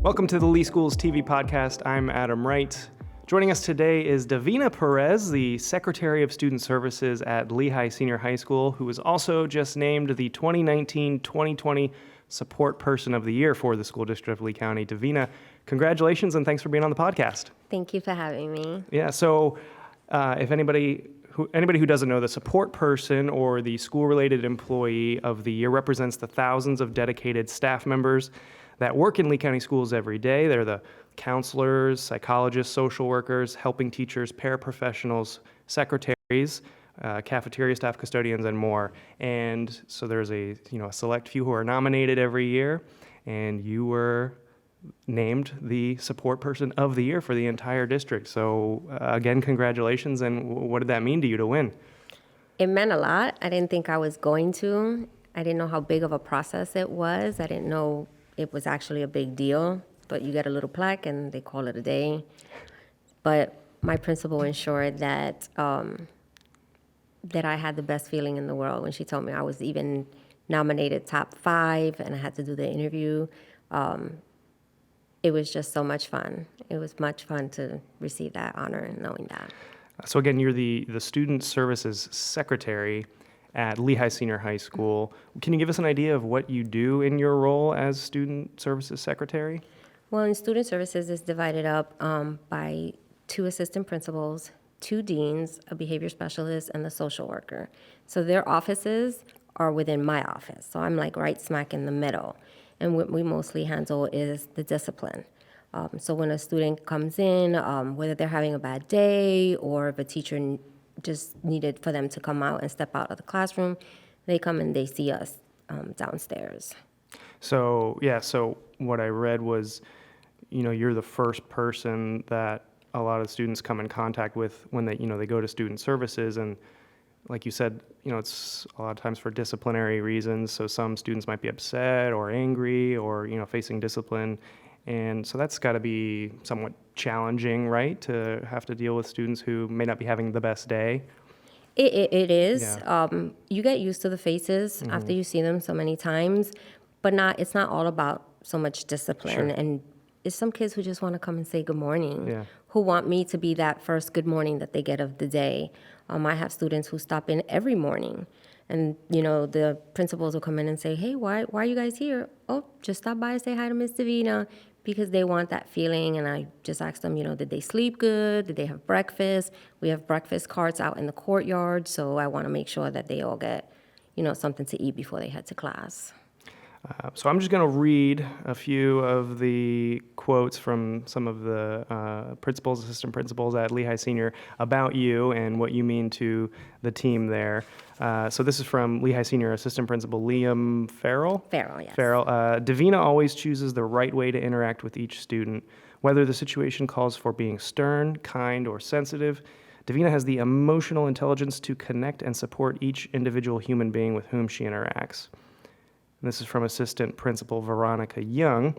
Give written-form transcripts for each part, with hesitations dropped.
Welcome to the Lee Schools TV podcast. I'm Adam Wright. Joining us today is Davina Perez, the Secretary of Student Services at Lehigh Senior High School, who was also just named the 2019-2020 Support Person of the Year for the School District of Lee County. Davina, congratulations and thanks for being on the podcast. Thank you for having me. Yeah, so if anybody who doesn't know, the support person or the school-related employee of the year represents the thousands of dedicated staff members that work in Lee County schools every day. They're the counselors, psychologists, social workers, helping teachers, paraprofessionals, secretaries, cafeteria staff, custodians, and more. And so there's a select few who are nominated every year, and you were named the support person of the year for the entire district. So again, congratulations. And what did that mean to you to win? It meant a lot. I didn't think I was going to. I didn't know how big of a process it was. I didn't know it was actually a big deal, but you get a little plaque and they call it a day. But my principal ensured that that I had the best feeling in the world when she told me I was even nominated top 5 and I had to do the interview. It was just so much fun. It was much fun to receive that honor knowing that. So again, you're the Student Services Secretary at Lehigh Senior High School. Can you give us an idea of what you do in your role as Student Services Secretary? Well, in Student Services, it's divided up by 2 assistant principals, 2 deans, a behavior specialist, and the social worker. So their offices are within my office. So I'm like right smack in the middle. And what we mostly handle is the discipline. So when a student comes in, whether they're having a bad day or if a teacher just needed for them to come out and step out of the classroom, they come and they see us downstairs. So what I read was, you're the first person that a lot of students come in contact with when they go to student services. And like you said, it's a lot of times for disciplinary reasons. So some students might be upset or angry or, facing discipline. And so that's got to be somewhat challenging, right, to have to deal with students who may not be having the best day. It is. Yeah. You get used to the faces after you see them so many times, but it's not all about so much discipline. Sure. And it's some kids who just want to come and say good morning, Yeah. who want me to be that first good morning that they get of the day. I have students who stop in every morning. And, the principals will come in and say, hey, why are you guys here? Oh, just stop by and say hi to Miss Davina, because they want that feeling. And I just ask them, did they sleep good? Did they have breakfast? We have breakfast carts out in the courtyard, so I want to make sure that they all get, something to eat before they head to class. So I'm just going to read a few of the quotes from some of the principals, assistant principals at Lehigh Senior about you and what you mean to the team there. So this is from Lehigh Senior Assistant Principal Liam Farrell. Farrell, yes. Farrell. Davina always chooses the right way to interact with each student, whether the situation calls for being stern, kind, or sensitive. Davina has the emotional intelligence to connect and support each individual human being with whom she interacts. And this is from Assistant Principal Veronica Young.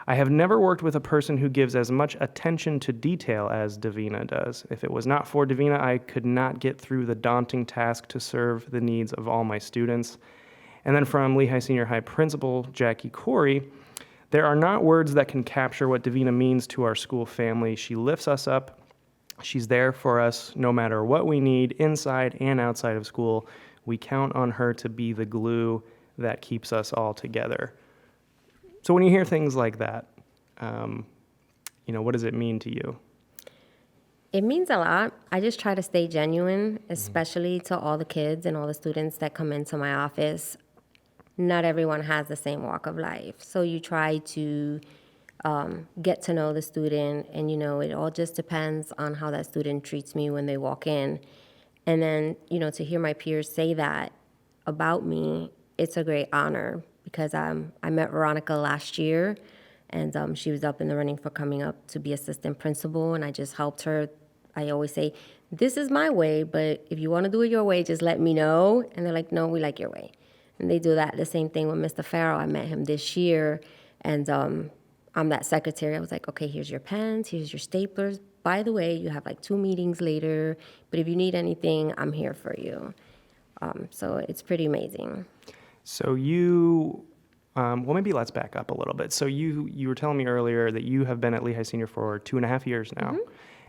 I have never worked with a person who gives as much attention to detail as Davina does. If it was not for Davina, I could not get through the daunting task to serve the needs of all my students. And then from Lehigh Senior High Principal Jackie Corey, there are not words that can capture what Davina means to our school family. She lifts us up. She's there for us no matter what we need, inside and outside of school. We count on her to be the glue that keeps us all together. So when you hear things like that, what does it mean to you? It means a lot. I just try to stay genuine, especially to all the kids and all the students that come into my office. Not everyone has the same walk of life. So you try to get to know the student, and it all just depends on how that student treats me when they walk in. And then, to hear my peers say that about me, it's a great honor, because I met Veronica last year, and she was up in the running for coming up to be assistant principal, and I just helped her. I always say, this is my way, but if you want to do it your way, just let me know. And they're like, no, we like your way. And they do that. The same thing with Mr. Farrell. I met him this year, and I'm that secretary. I was like, okay, here's your pens, here's your staplers. By the way, you have like 2 meetings later, but if you need anything, I'm here for you. So it's pretty amazing. So you Well, maybe let's back up a little bit. So you were telling me earlier that you have been at Lehigh Senior for 2.5 years now,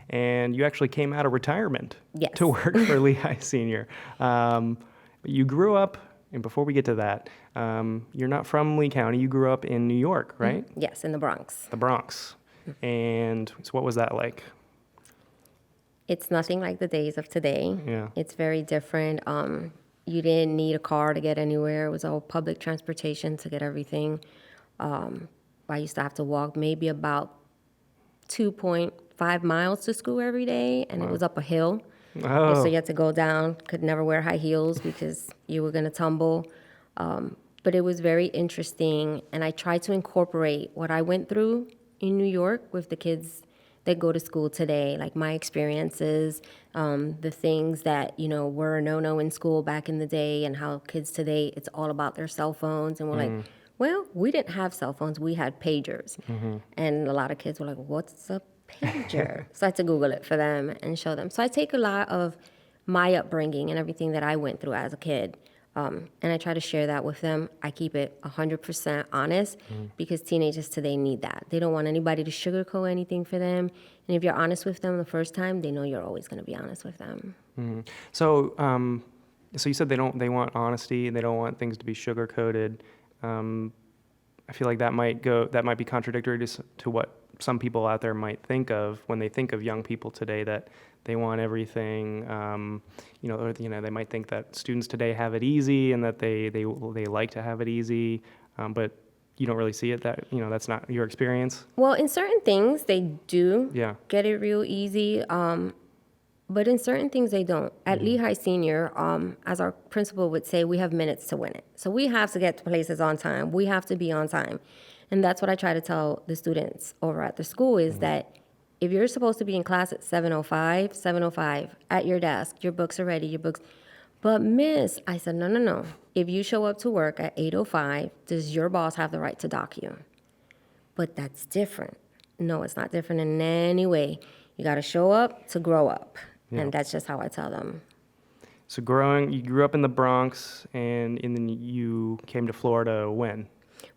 and you actually came out of retirement Yes. to work for Lehigh Senior. You grew up, and before we get to that, you're not from Lee County. You grew up in New York, right? Yes, in the Bronx. The Bronx. And so what was that like? It's nothing like the days of today. Yeah. It's very different. You didn't need a car to get anywhere. It was all public transportation to get everything. I used to have to walk maybe about 2.5 miles to school every day, and it was up a hill. Oh. So you had to go down, could never wear high heels because you were going to tumble. But it was very interesting, and I tried to incorporate what I went through in New York with the kids that go to school today, like my experiences, the things that, were a no-no in school back in the day, and how kids today, it's all about their cell phones. And we're like, well, we didn't have cell phones, we had pagers. And a lot of kids were like, what's a pager? So I had to Google it for them and show them. So I take a lot of my upbringing and everything that I went through as a kid, and I try to share that with them. I keep it 100% honest because teenagers today need that. They don't want anybody to sugarcoat anything for them. And if you're honest with them the first time, they know you're always going to be honest with them. So, so you said they want honesty and they don't want things to be sugar coated. I feel like that might be contradictory to what some people out there might think of when they think of young people today, that they want everything, or they might think that students today have it easy and that they like to have it easy, but you don't really see it that's not your experience. Well, in certain things they do get it real easy, but in certain things they don't. At Lehigh Senior, as our principal would say, we have minutes to win it. So we have to get to places on time. We have to be on time. And that's what I try to tell the students over at the school is that if you're supposed to be in class at 7:05, at your desk, your books are ready, But miss, I said, no. If you show up to work at 8:05, does your boss have the right to dock you? But that's different. No, it's not different in any way. You got to show up to grow up. Yeah. And that's just how I tell them. So you grew up in the Bronx, and then you came to Florida when?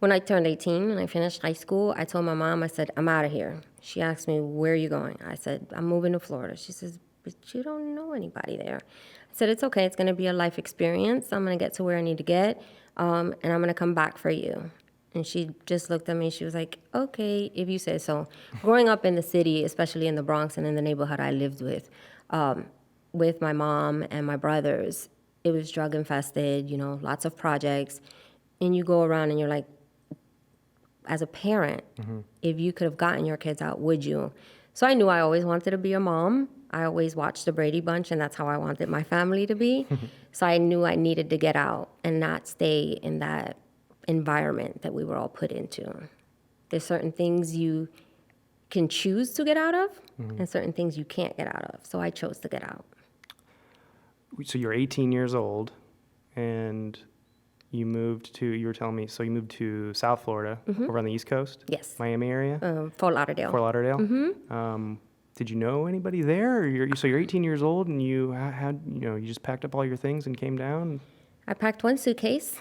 When I turned 18 and I finished high school, I told my mom, I said, I'm out of here. She asked me, where are you going? I said, I'm moving to Florida. She says, but you don't know anybody there. I said, it's okay. It's going to be a life experience. I'm going to get to where I need to get, and I'm going to come back for you. And she just looked at me. She was like, okay, if you say so. Growing up in the city, especially in the Bronx and in the neighborhood I lived with my mom and my brothers, it was drug infested, lots of projects. And you go around and you're like, as a parent, if you could have gotten your kids out, would you? So I knew I always wanted to be a mom. I always watched the Brady Bunch, and that's how I wanted my family to be. So I knew I needed to get out and not stay in that environment that we were all put into. There's certain things you can choose to get out of, and certain things you can't get out of. So I chose to get out. So you're 18 years old, and you moved to South Florida, over on the East Coast? Yes. Miami area? Fort Lauderdale. Fort Lauderdale? Did you know anybody there? So you're 18 years old, and you just packed up all your things and came down? I packed one suitcase.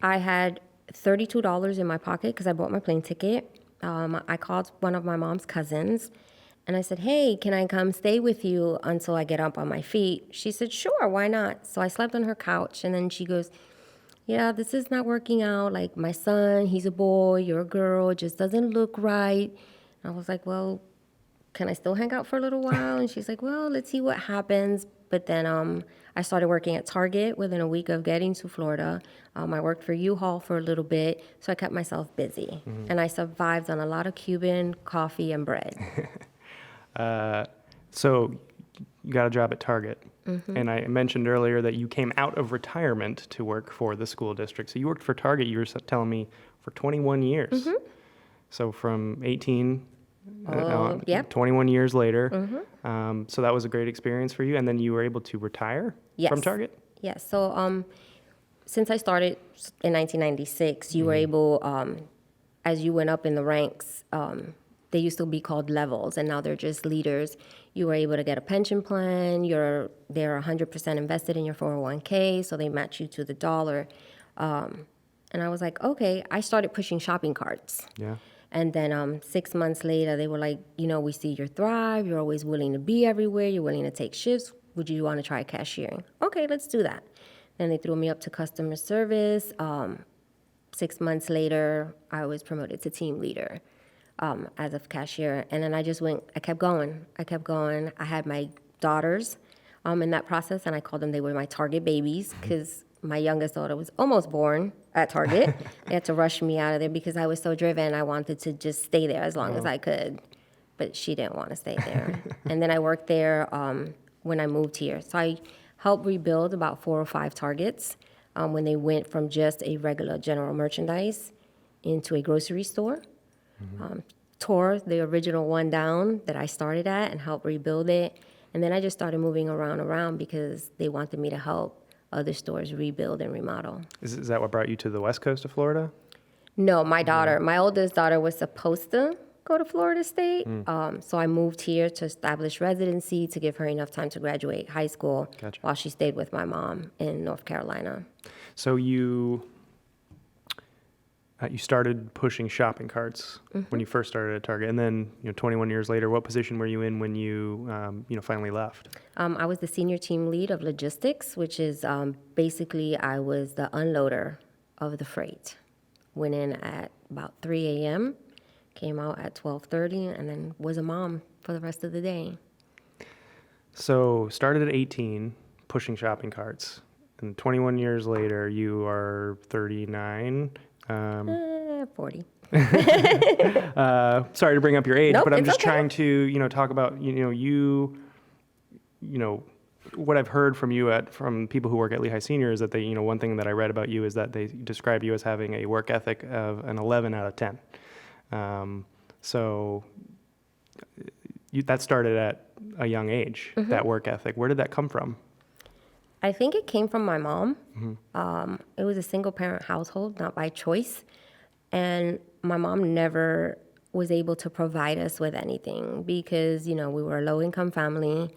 I had $32 in my pocket because I bought my plane ticket. I called one of my mom's cousins, and I said, hey, can I come stay with you until I get up on my feet? She said, sure, why not? So I slept on her couch, and then she goes, yeah, this is not working out. Like, my son, he's a boy, you're a girl, it just doesn't look right. I was like, well, can I still hang out for a little while? And she's like, well, let's see what happens. But then I started working at Target within a week of getting to Florida. I worked for U-Haul for a little bit, so I kept myself busy. And I survived on a lot of Cuban coffee and bread. So you got a job at Target. And I mentioned earlier that you came out of retirement to work for the school district. So you worked for Target, you were telling me, for 21 years. So from 18, 21 years later. So that was a great experience for you. And then you were able to retire from Target? Yes. So since I started in 1996, you were able, as you went up in the ranks, they used to be called levels, and now they're just leaders. You were able to get a pension plan. They're 100% invested in your 401k, so they match you to the dollar. And I was like, okay. I started pushing shopping carts. Yeah. And then 6 months later, they were like, we see your thrive. You're always willing to be everywhere. You're willing to take shifts. Would you want to try cashiering? Okay, let's do that. Then they threw me up to customer service. 6 months later, I was promoted to team leader as a cashier. And then I kept going. I had my daughters in that process, and I called them, they were my Target babies, because my youngest daughter was almost born at Target. They had to rush me out of there because I was so driven. I wanted to just stay there as long as I could, but she didn't want to stay there. And then I worked there when I moved here. So I helped rebuild about 4 or 5 Targets when they went from just a regular general merchandise into a grocery store. Tore the original one down that I started at and helped rebuild it. And then I just started moving around because they wanted me to help other stores rebuild and remodel. Is that what brought you to the west coast of Florida? No, my oldest daughter was supposed to go to Florida State. So I moved here to establish residency to give her enough time to graduate high school. Gotcha. While she stayed with my mom in North Carolina. So you started pushing shopping carts when you first started at Target, and then 21 years later, what position were you in when you finally left? I was the senior team lead of logistics, which is basically I was the unloader of the freight. Went in at about 3 a.m., came out at 12:30, and then was a mom for the rest of the day. So started at 18, pushing shopping carts, and 21 years later, you are 39. 40. Sorry to bring up your age, Nope, but I'm it's just okay. trying to, talk about, what I've heard from you from people who work at Lehigh Senior is that they, one thing that I read about you is that they describe you as having a work ethic of an 11 out of 10. So that started at a young age, that work ethic. Where did that come from? I think it came from my mom. It was a single-parent household, not by choice. And my mom never was able to provide us with anything because, we were a low-income family.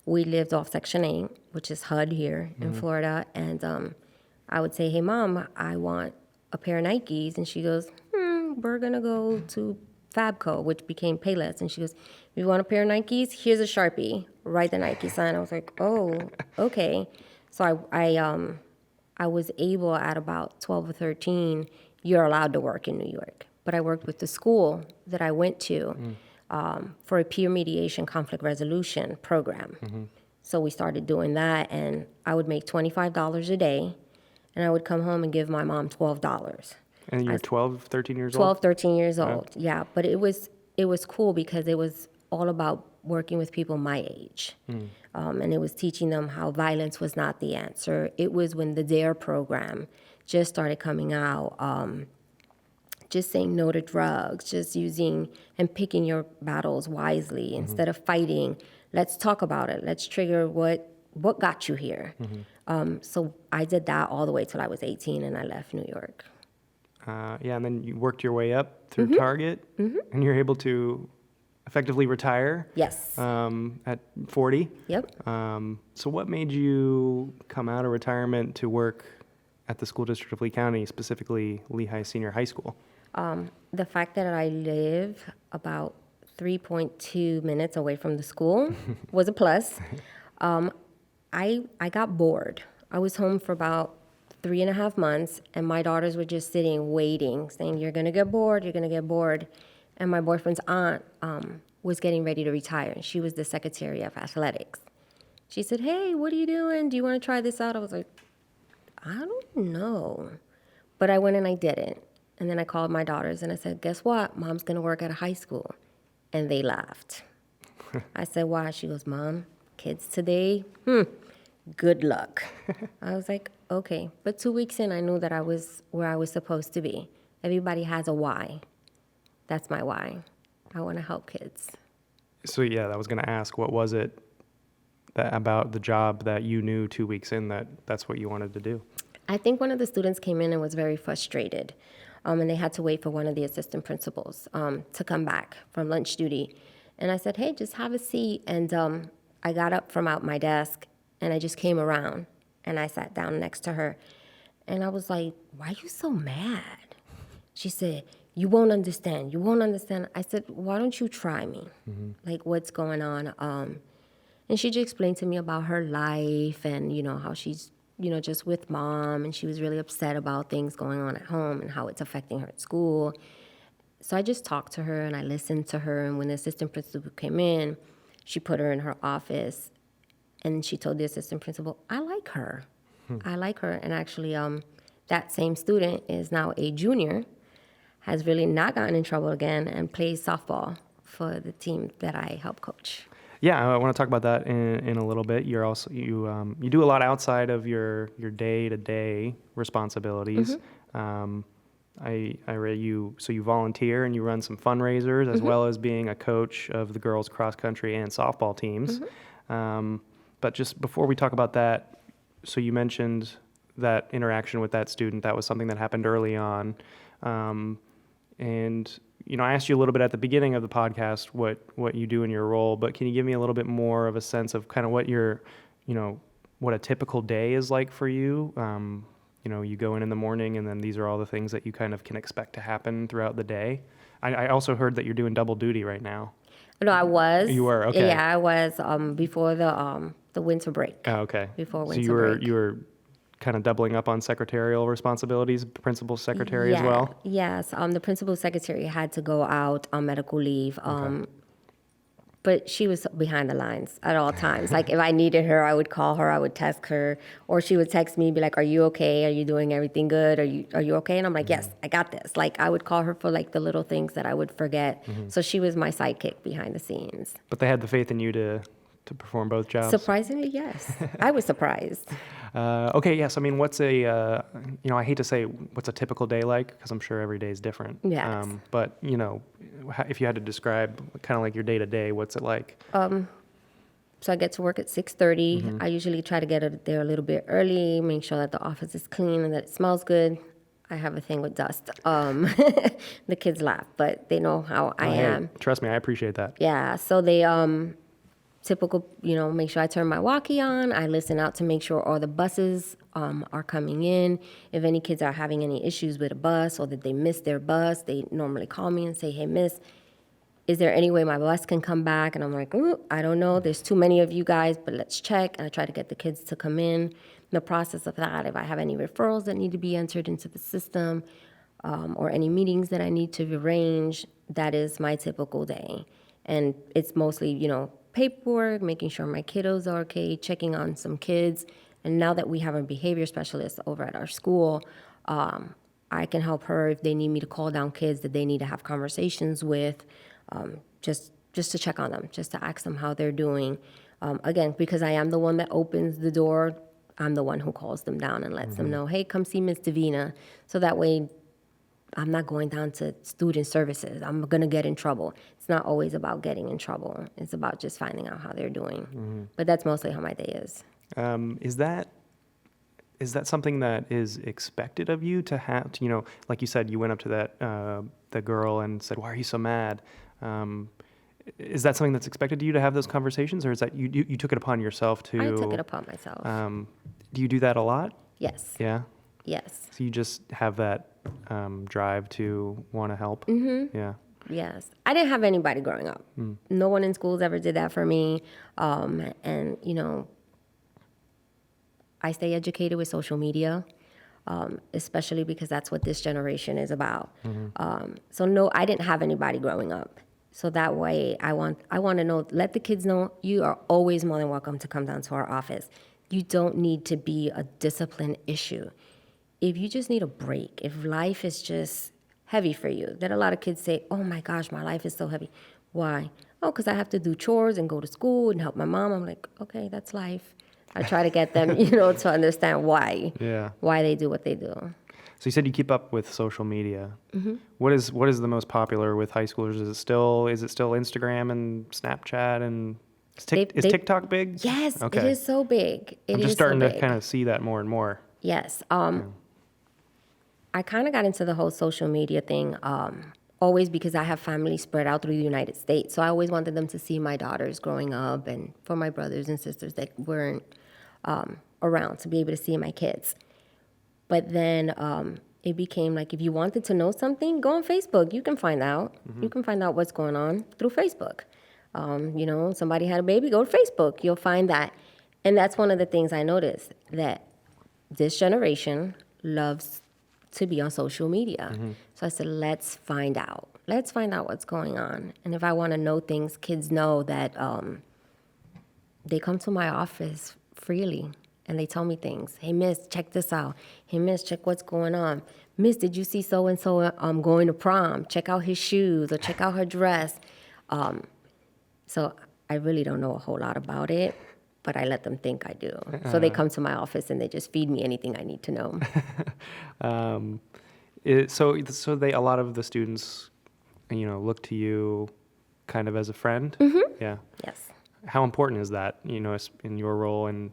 We lived off Section 8, which is HUD here in Florida. And I would say, hey, Mom, I want a pair of Nikes. And she goes, we're going to go to Fabco, which became Payless. And she goes, you want a pair of Nikes? Here's a Sharpie. Write the Nike sign. I was like, oh, okay. So I was able at about 12 or 13, you're allowed to work in New York. But I worked with the school that I went to for a peer mediation conflict resolution program. So we started doing that, and I would make $25 a day, and I would come home and give my mom $12. And you're 12, 13 years 12, old? 13 years old, yeah. But it was cool because it was all about working with people my age. And it was teaching them how violence was not the answer. It was when the DARE program just started coming out, just saying no to drugs, just using and picking your battles wisely instead of fighting. Let's talk about it. Let's trigger what got you here. So I did that all the way till I was 18 and I left New York. And then you worked your way up through Target, and you're able to effectively retire. Yes. At 40. Yep. So what made you come out of retirement to work at the school district of Lee County, specifically Lehigh Senior High School? The fact that I live about 3.2 minutes away from the school was a plus. I got bored. I was home for about 3.5 months, and my daughters were just sitting, waiting, saying, you're going to get bored, you're going to get bored. And my boyfriend's aunt was getting ready to retire. She was the secretary of athletics. She said, hey, what are you doing? Do you want to try this out? I was like, I don't know. But I went and I did it. And then I called my daughters and I said, guess what? Mom's going to work at a high school. And they laughed. I said, why? She goes, Mom, kids today, good luck. I was like, okay. But 2 weeks in, I knew that I was where I was supposed to be. Everybody has a why. That's my why. I want to help kids. So yeah, I was going to ask, what was it about the job that you knew 2 weeks in that's what you wanted to do? I think one of the students came in and was very frustrated, and they had to wait for one of the assistant principals to come back from lunch duty. And I said, hey, just have a seat. And I got up from out my desk, and I just came around, and I sat down next to her. And I was like, why are you so mad? She said, you won't understand. You won't understand. I said, why don't you try me? Like, what's going on? And she just explained to me about her life and, how she's, just with mom. And she was really upset about things going on at home and how it's affecting her at school. So I just talked to her and I listened to her. And when the assistant principal came in, she put her in her office and she told the assistant principal, I like her. I like her. And actually, that same student is now a junior, has really not gotten in trouble again, and plays softball for the team that I help coach. Yeah, I want to talk about that in a little bit. You're also you do a lot outside of your day-to-day responsibilities. I read you, so you volunteer and you run some fundraisers as well as being a coach of the girls cross country and softball teams. But just before we talk about that, so you mentioned that interaction with that student. That was something that happened early on. And I asked you a little bit at the beginning of the podcast what you do in your role, but can you give me a little bit more of a sense of kind of what what a typical day is like for you? You go in the morning, and then these are all the things that you kind of can expect to happen throughout the day. I also heard that you're doing double duty right now. No, I was. You were, okay. Yeah, I was before the winter break. Oh, okay. Before So winter break. you were kind of doubling up on secretarial responsibilities, principal secretary as well? Yes. The principal secretary had to go out on medical leave. But she was behind the lines at all times. Like, if I needed her, I would call her, I would text her, or she would text me, be like, are you okay? Are you doing everything good? Are you okay? And I'm like, yes, I got this. Like, I would call her for like the little things that I would forget. So she was my sidekick behind the scenes. But they had the faith in you to perform both jobs? Surprisingly, yes. I was surprised. Okay, yes. I mean, what's I hate to say what's a typical day like, because I'm sure every day is different. Yes. But, if you had to describe kind of like your day-to-day, what's it like? So I get to work at 6:30. I usually try to get there a little bit early, make sure that the office is clean and that it smells good. I have a thing with dust. The kids laugh, but they know how I am. Trust me, I appreciate that. Yeah, so they typical, make sure I turn my walkie on. I listen out to make sure all the buses are coming in. If any kids are having any issues with a bus or that they missed their bus, they normally call me and say, hey, miss, is there any way my bus can come back? And I'm like, I don't know. There's too many of you guys, but let's check. And I try to get the kids to come in. In the process of that, if I have any referrals that need to be entered into the system or any meetings that I need to arrange, that is my typical day. And it's mostly, paperwork, making sure my kiddos are okay, checking on some kids. And now that we have a behavior specialist over at our school, I can help her if they need me to call down kids that they need to have conversations with, just to check on them, just to ask them how they're doing. Again, because I am the one that opens the door, I'm the one who calls them down and lets them know, hey, come see Miss Davina. So that way I'm not going down to student services. I'm going to get in trouble. It's not always about getting in trouble. It's about just finding out how they're doing. But that's mostly how my day is. Is that something that is expected of you to have, like you said, you went up to the girl and said, why are you so mad? Is that something that's expected of you to have those conversations, or is that you took it upon yourself to? I took it upon myself. Do you do that a lot? Yes. Yeah? Yes. So you just have that drive to want to help? Yeah. Yes. I didn't have anybody growing up. No one in schools ever did that for me. And, I stay educated with social media, especially because that's what this generation is about. So no, I didn't have anybody growing up. So that way I want to know, let the kids know you are always more than welcome to come down to our office. You don't need to be a discipline issue. If you just need a break, if life is just heavy for you, that a lot of kids say, oh my gosh, my life is so heavy. Why? Oh, because I have to do chores and go to school and help my mom. I'm like, okay, that's life. I try to get them, to understand why they do what they do. So you said you keep up with social media. What is the most popular with high schoolers? Is it still Instagram and Snapchat and is TikTok big? Yes, okay. It is so big. I'm just starting to kind of see that more and more. Yes. I kind of got into the whole social media thing always because I have family spread out through the United States. So I always wanted them to see my daughters growing up, and for my brothers and sisters that weren't around to be able to see my kids. But then it became like, if you wanted to know something, go on Facebook. You can find out. You can find out what's going on through Facebook. Somebody had a baby, go to Facebook. You'll find that. And that's one of the things I noticed, that this generation loves to be on social media. So I said, let's find out. Let's find out what's going on. And if I want to know things, kids know that they come to my office freely and they tell me things. Hey, miss, check this out. Hey, miss, check what's going on. Miss, did you see so-and-so going to prom? Check out his shoes or check out her dress. So I really don't know a whole lot about it, but I let them think I do. So they come to my office and they just feed me anything I need to know. So a lot of the students, look to you kind of as a friend. Yeah. Yes. How important is that, in your role, and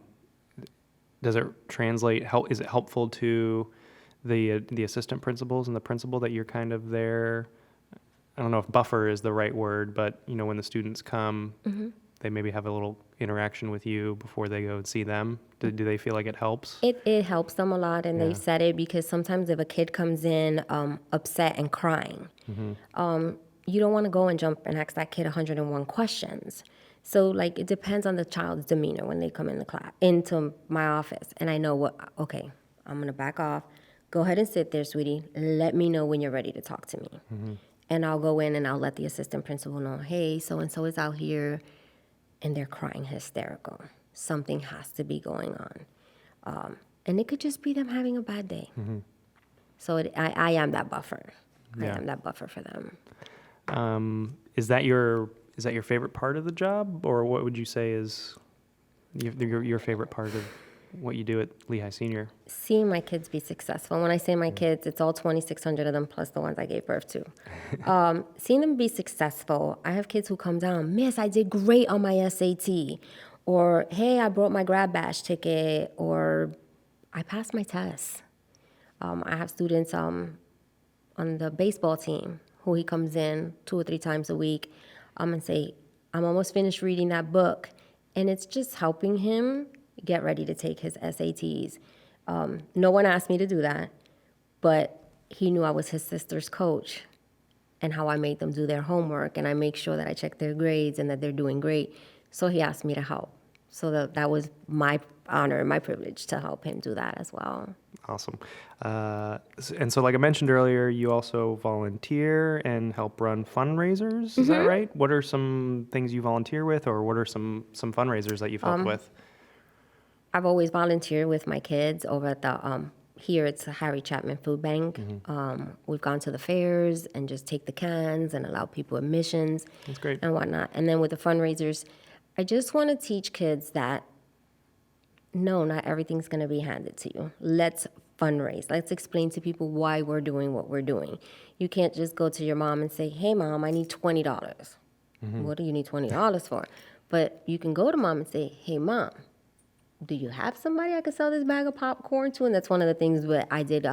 does it translate? Is it helpful to the assistant principals and the principal that you're kind of there? I don't know if buffer is the right word, but when the students come, they maybe have a little interaction with you before they go and see them. Do they feel like it helps? It helps them a lot, and they've said it, because sometimes if a kid comes in upset and crying, you don't want to go and jump and ask that kid 101 questions. So it depends on the child's demeanor when they come in the class, into my office, and I know okay, I'm gonna back off. Go ahead and sit there, sweetie. Let me know when you're ready to talk to me. And I'll go in and I'll let the assistant principal know, hey, so-and-so is out here, and they're crying hysterical. Something has to be going on. And it could just be them having a bad day. So I am that buffer. Yeah. I am that buffer for them. Is that your favorite part of the job, or what would you say is your favorite part of what you do at Lehigh Senior? Seeing my kids be successful. When I say my kids, it's all 2,600 of them plus the ones I gave birth to. Seeing them be successful. I have kids who come down, miss, I did great on my SAT. Or, hey, I brought my grad bash ticket. Or, I passed my test. I have students on the baseball team who he comes in 2 or 3 times a week and say, I'm almost finished reading that book. And it's just helping him get ready to take his SATs. No one asked me to do that, but he knew I was his sister's coach and how I made them do their homework, and I make sure that I check their grades and that they're doing great. So he asked me to help. So that was my honor and my privilege to help him do that as well. Awesome. And so like I mentioned earlier, you also volunteer and help run fundraisers. Is that right? What are some things you volunteer with, or what are some fundraisers that you've helped with? I've always volunteered with my kids over at the, here it's the Harry Chapman Food Bank. We've gone to the fairs and just take the cans and allow people admissions. That's great. And whatnot. And then with the fundraisers, I just want to teach kids that, no, not everything's going to be handed to you. Let's fundraise. Let's explain to people why we're doing what we're doing. You can't just go to your mom and say, hey, Mom, I need $20. What do you need $20 for? But you can go to Mom and say, hey, Mom, do you have somebody I could sell this bag of popcorn to? And that's one of the things that I did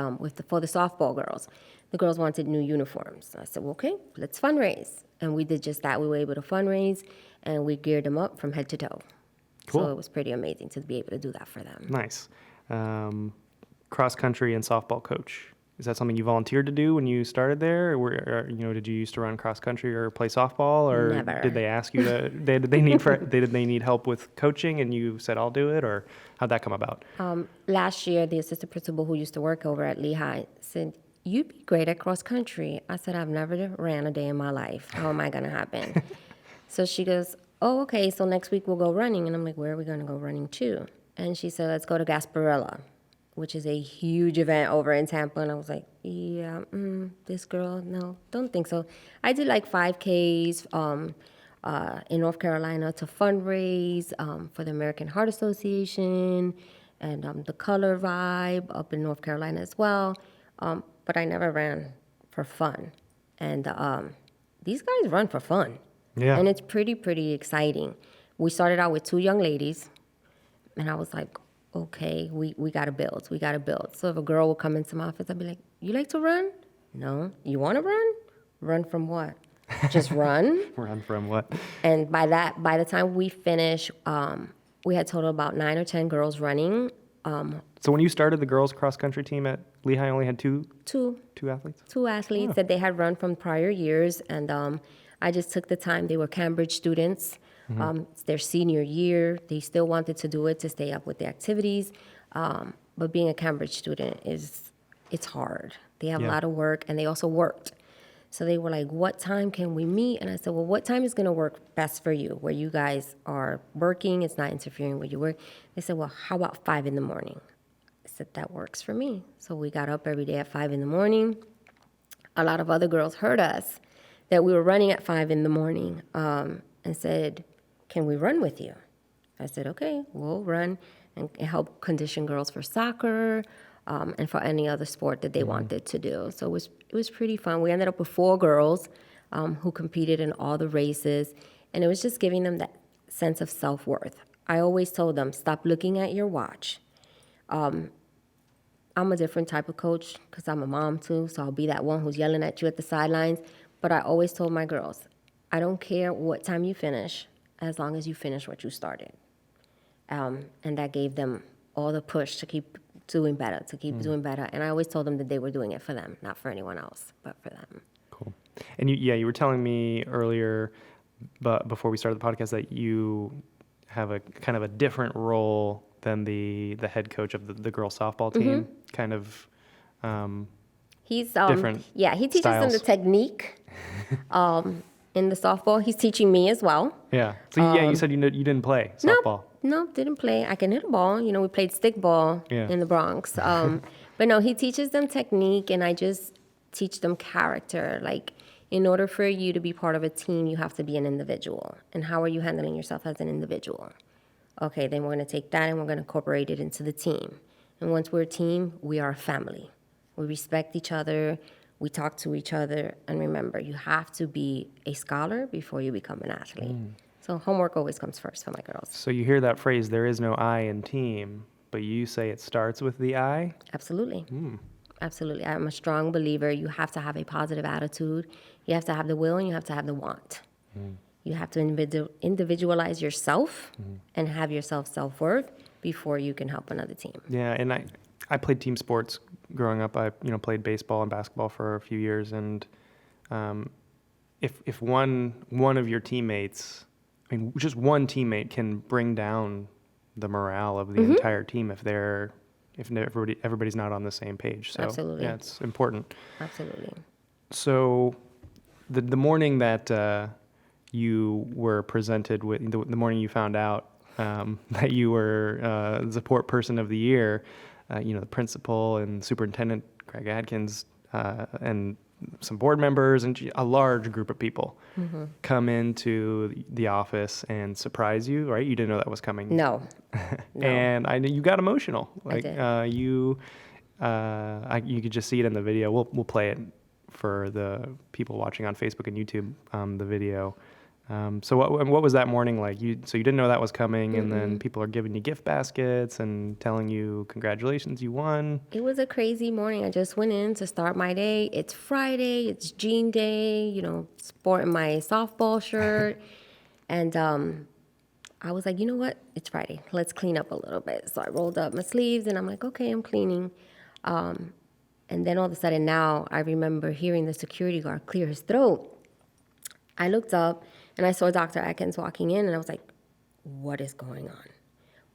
for the softball girls. The girls wanted new uniforms. I said, well, okay, let's fundraise. And we did just that. We were able to fundraise, and we geared them up from head to toe. Cool. So it was pretty amazing to be able to do that for them. Nice. Cross country and softball coach. Is that something you volunteered to do when you started there? Or did you used to run cross country or play softball? Or Never. Did they ask you to? Did they need help with coaching, and you said I'll do it, or how'd that come about? Last year, the assistant principal who used to work over at Lehigh said, you'd be great at cross country. I said, I've never ran a day in my life. How am I going to happen? So she goes, oh, okay, so next week we'll go running. And I'm like, where are we going to go running to? And she said, let's go to Gasparilla, which is a huge event over in Tampa. And I was like, yeah, this girl, no, don't think so. I did like 5Ks in North Carolina to fundraise for the American Heart Association and the Color Vibe up in North Carolina as well. But I never ran for fun. And these guys run for fun. Yeah. And it's pretty exciting. We started out with 2 young ladies, and I was like, okay, we got to build. We got to build. So if a girl would come into my office, I'd be like, you like to run? No. You want to run? Run from what? Just run? Run from what? And by the time we finished, we had total about 9 or 10 girls running, So when you started the girls cross country team at Lehigh, only had two athletes? Two athletes that they had run from prior years, and I just took the time. They were Cambridge students. It's their senior year. They still wanted to do it to stay up with the activities, but being a Cambridge student it's hard. They have a lot of work, and they also worked. So they were like, what time can we meet? And I said, well, what time is going to work best for you, where you guys are working, it's not interfering with your work? They said, well, how about 5 in the morning? I said, that works for me. So we got up every day at 5 in the morning. A lot of other girls heard us that we were running at 5 in the morning and said, can we run with you? I said, okay, we'll run and help condition girls for soccer and for any other sport that they wanted to do. So it was pretty fun. We ended up with 4 girls who competed in all the races, and it was just giving them that sense of self-worth. I always told them, stop looking at your watch. I'm a different type of coach because I'm a mom too, so I'll be that one who's yelling at you at the sidelines. But I always told my girls, I don't care what time you finish, as long as you finish what you started. And that gave them all the push to keep doing better, doing better. And I always told them that they were doing it for them, not for anyone else, but for them. Cool. And you were telling me earlier, but before we started the podcast, that you have a kind of a different role than the head coach of the girls softball team. Kind of He's different. Yeah, he teaches them the technique. In the softball, he's teaching me as well. Yeah. So you said you didn't play softball. No, didn't play. I can hit a ball. We played stick ball in the Bronx. But no, he teaches them technique, and I just teach them character. Like, in order for you to be part of a team, you have to be an individual. And how are you handling yourself as an individual? Okay, then we're going to take that and we're going to incorporate it into the team. And once we're a team, we are a family. We respect each other. We talk to each other. And remember, you have to be a scholar before you become an athlete. So homework always comes first for my girls. So you hear that phrase, there is no I in team, but you say it starts with the I? Absolutely. Absolutely. I'm a strong believer. You have to have a positive attitude. You have to have the will, and you have to have the want. You have to individualize yourself and have yourself self-worth before you can help another team. Yeah, and I played team sports growing up. I played baseball and basketball for a few years, and if one of your teammates, just one teammate can bring down the morale of the entire team if everybody's not on the same page. So Absolutely. Yeah, it's important. Absolutely. So the morning that you were presented with, the morning you found out that you were the support person of the year, the principal and superintendent, Greg Adkins, and some board members and a large group of people come into the office and surprise you, right? You didn't know that was coming. No. And I knew you got emotional. Like I did. you could just see it in the video. We'll play it for the people watching on Facebook and YouTube, the video. So what was that morning like? So you didn't know that was coming, and then people are giving you gift baskets and telling you, congratulations, you won. It was a crazy morning. I just went in to start my day. It's Friday. It's Jean Day, sporting my softball shirt. And I was like, you know what? It's Friday. Let's clean up a little bit. So I rolled up my sleeves, and I'm like, okay, I'm cleaning. And then all of a sudden now I remember hearing the security guard clear his throat. I looked up, and I saw Dr. Atkins walking in, and I was like, what is going on?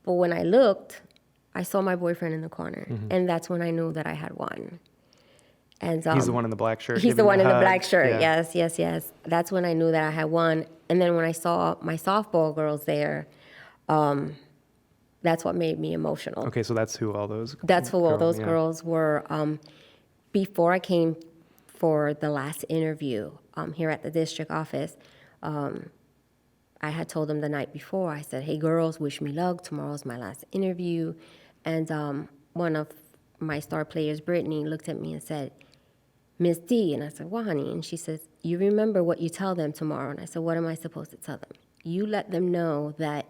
But when I looked, I saw my boyfriend in the corner, and that's when I knew that I had won. And He's the one in the black shirt. He's the one in the hug. black shirt, Yeah. yes. That's when I knew that I had won. And then when I saw my softball girls there, that's what made me emotional. Okay, so that's who all those That's who all those yeah. girls were. Before I came for the last interview here at the district office, I had told them the night before, I said, hey, girls, wish me luck. Tomorrow's my last interview. And one of my star players, Brittany, looked at me and said, Miss D. And I said, what, honey? And she says, you remember what you tell them tomorrow. And I said, what am I supposed to tell them? You let them know that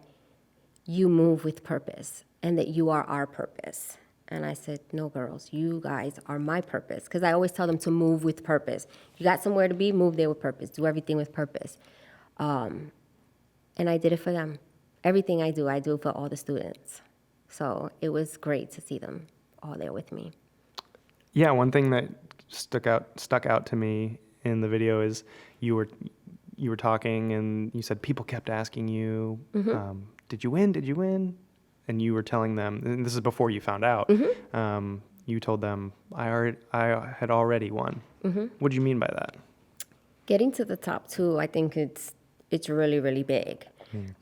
you move with purpose and that you are our purpose. And I said, no, girls, you guys are my purpose. Because I always tell them to move with purpose. You got somewhere to be, move there with purpose. Do everything with purpose. And I did it for them. Everything I do for all the students. So it was great to see them all there with me. Yeah, one thing that stuck out to me in the video is you were talking and you said people kept asking you, "Did you win? Did you win?" And you were telling them, and this is before you found out. You told them, I had already won." What do you mean by that? Getting to the top two, I think it's really, really big.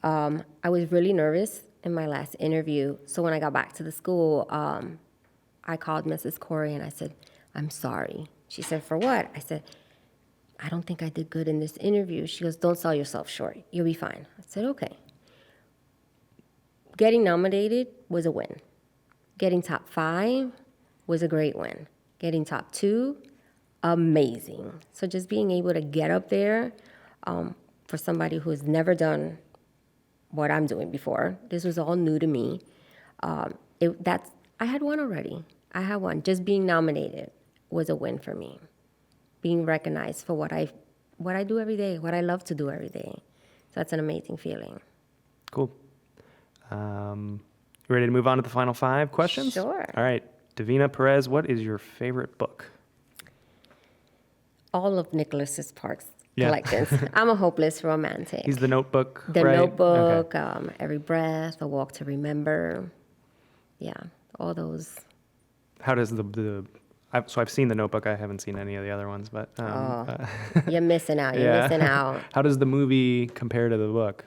I was really nervous in my last interview. So when I got back to the school, I called Mrs. Corey and I said, "I'm sorry." She said, "For what?" I said, "I don't think I did good in this interview." She goes, "Don't sell yourself short. You'll be fine." I said, "Okay." Getting nominated was a win. Getting top 5 was a great win. Getting top 2, amazing. So just being able to get up there for somebody who has never done what I'm doing before, this was all new to me. I had won already. I had won. Just being nominated was a win for me. Being recognized for what I do every day, what I love to do every day. So that's an amazing feeling. Cool. You ready to move on to the final 5 questions? Sure. All right. Davina Perez, what is your favorite book? All of Nicholas Sparks' Yeah. collections. I'm a hopeless romantic. He's The Notebook, The right? Notebook, Okay. Every Breath, A Walk to Remember. Yeah, all those. How does so I've seen The Notebook. I haven't seen any of the other ones, but You're missing out. You're yeah. missing out. How does the movie compare to the book?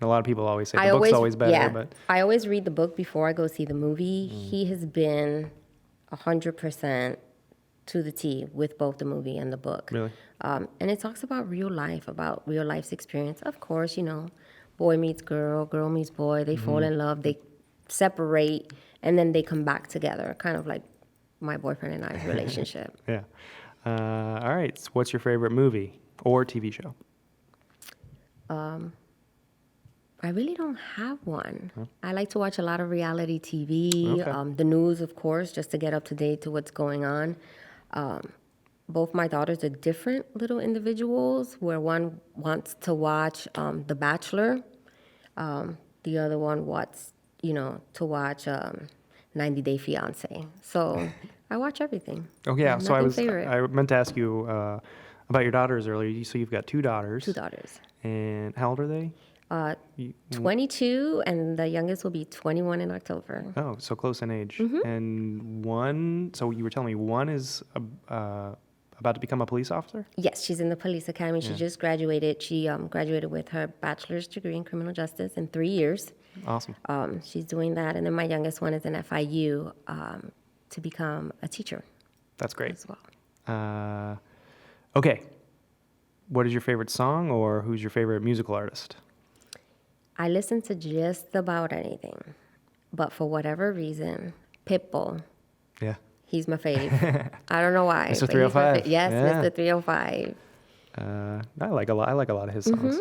A lot of people always say the book's always better, yeah, but I always read the book before I go see the movie. He has been 100% to the T with both the movie and the book. Really? And it talks about real life, about real life's experience. Of course, boy meets girl, girl meets boy. They fall in love, they separate, and then they come back together. Kind of like my boyfriend and I's relationship. yeah. All right. So what's your favorite movie or TV show? I really don't have one. I like to watch a lot of reality TV, Okay. The news, of course, just to get up to date to what's going on. Both my daughters are different little individuals, where one wants to watch The Bachelor, the other one wants, to watch 90 Day Fiance. So I watch everything. Oh yeah. So Nothing favorite. I meant to ask you about your daughters earlier. So you've got 2 daughters. 2 daughters. And how old are they? 22, and the youngest will be 21 in October. Oh, so close in age. And so you were telling me one is about to become a police officer? Yes, she's in the police academy. She Yeah. just graduated. She graduated with her bachelor's degree in criminal justice in 3 years. Awesome. She's doing that. And then my youngest one is in FIU to become a teacher That's great. as well. Okay. What is your favorite song or who's your favorite musical artist? I listen to just about anything. But for whatever reason, Pitbull, Yeah. he's my fave. I don't know why. Mr. but he's my 305. Yes, Yeah. Mr. 305. I like a lot of his songs.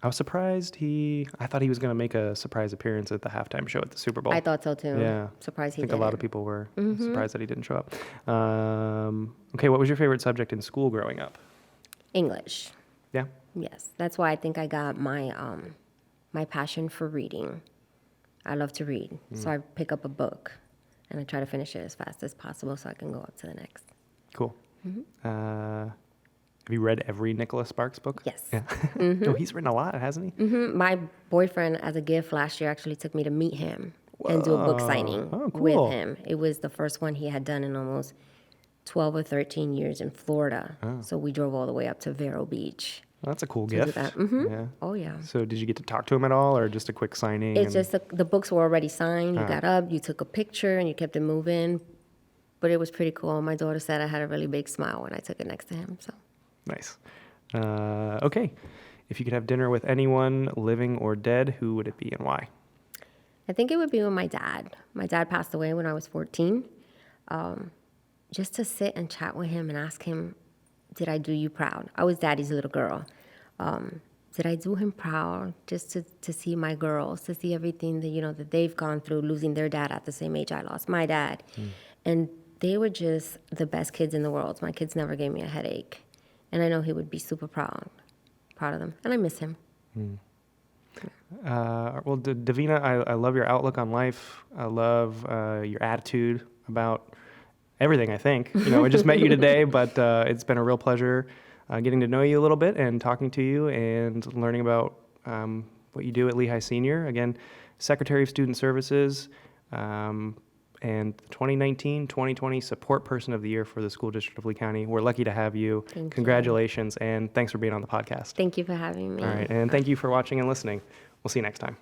I was surprised I thought he was going to make a surprise appearance at the halftime show at the Super Bowl. I thought so too. Yeah. Surprised he I think did. a lot of people were surprised that he didn't show up. Okay, what was your favorite subject in school growing up? English. Yeah. Yes, that's why I think I got my my passion for reading. I love to read, so I pick up a book and I try to finish it as fast as possible so I can go up to the next. Cool. Have you read every Nicholas Sparks book? Yes. Yeah. No, he's written a lot, hasn't he? My boyfriend, as a gift last year, actually took me to meet him and do a book Whoa. signing Oh, cool. with him. It was the first one he had done in almost 12 or 13 years in Florida. So we drove all the way up to Vero Beach. Well, that's a cool to do gift. that. Yeah. Oh, yeah. So did you get to talk to him at all or just a quick signing? It's just the books were already signed. You Ah. got up, you took a picture, and you kept it moving. But it was pretty cool. My daughter said I had a really big smile when I took it next to him. So Nice. Okay. If you could have dinner with anyone, living or dead, who would it be and why? I think it would be with my dad. My dad passed away when I was 14. Just to sit and chat with him and ask him, did I do you proud? I was daddy's little girl. Did I do him proud just to see my girls, to see everything that, that they've gone through, losing their dad at the same age I lost my dad. And they were just the best kids in the world. My kids never gave me a headache. And I know he would be super proud of them. And I miss him. Well, Davina, I love your outlook on life. I love your attitude about everything, I think. I just met you today, but it's been a real pleasure getting to know you a little bit and talking to you and learning about what you do at Lehigh Senior. Again, Secretary of Student Services, and 2019-2020 Support Person of the Year for the School District of Lee County. We're lucky to have you. Thank Congratulations, and thanks for being on the podcast. Thank you for having me. All right, and thank you for watching and listening. We'll see you next time.